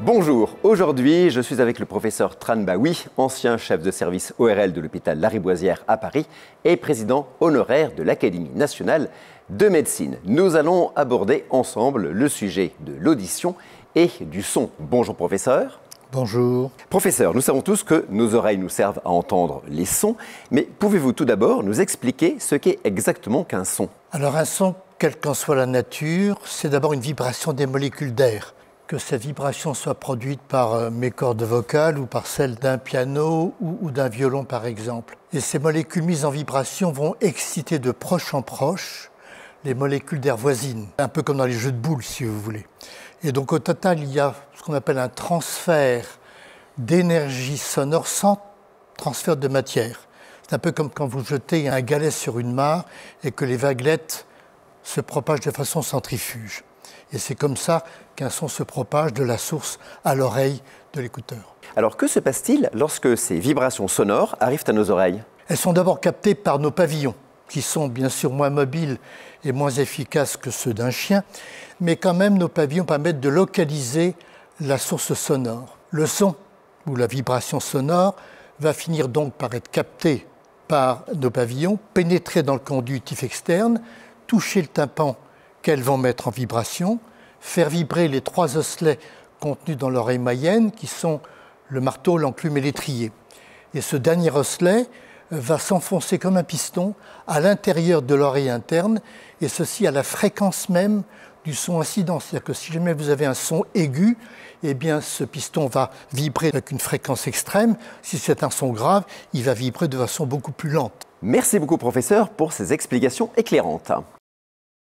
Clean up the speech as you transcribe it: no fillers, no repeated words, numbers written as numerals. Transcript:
Bonjour, aujourd'hui je suis avec le professeur Tran Baoui, ancien chef de service ORL de l'hôpital Lariboisière à Paris et président honoraire de l'Académie nationale de médecine. Nous allons aborder ensemble le sujet de l'audition et du son. Bonjour professeur. Bonjour. Professeur, nous savons tous que nos oreilles nous servent à entendre les sons, mais pouvez-vous tout d'abord nous expliquer ce qu'est exactement qu'un son? Alors un son, quelle qu'en soit la nature, c'est d'abord une vibration des molécules d'air. Que cette vibration soit produite par mes cordes vocales ou par celle d'un piano ou d'un violon par exemple. Et ces molécules mises en vibration vont exciter de proche en proche les molécules d'air voisines, un peu comme dans les jeux de boules si vous voulez. Et donc au total, il y a ce qu'on appelle un transfert d'énergie sonore sans transfert de matière. C'est un peu comme quand vous jetez un galet sur une mare et que les vaguelettes se propagent de façon centrifuge. Et c'est comme ça qu'un son se propage de la source à l'oreille de l'écouteur. Alors que se passe-t-il lorsque ces vibrations sonores arrivent à nos oreilles? Elles sont d'abord captées par nos pavillons, qui sont bien sûr moins mobiles et moins efficaces que ceux d'un chien, mais quand même nos pavillons permettent de localiser la source sonore. Le son, ou la vibration sonore, va finir donc par être capté par nos pavillons, pénétrer dans le conductif externe, toucher le tympan qu'elles vont mettre en vibration, faire vibrer les trois osselets contenus dans l'oreille moyenne, qui sont le marteau, l'enclume et l'étrier. Et ce dernier osselet va s'enfoncer comme un piston à l'intérieur de l'oreille interne, et ceci à la fréquence même du son incident. C'est-à-dire que si jamais vous avez un son aigu, eh bien ce piston va vibrer avec une fréquence extrême. Si c'est un son grave, il va vibrer de façon beaucoup plus lente. Merci beaucoup professeur pour ces explications éclairantes.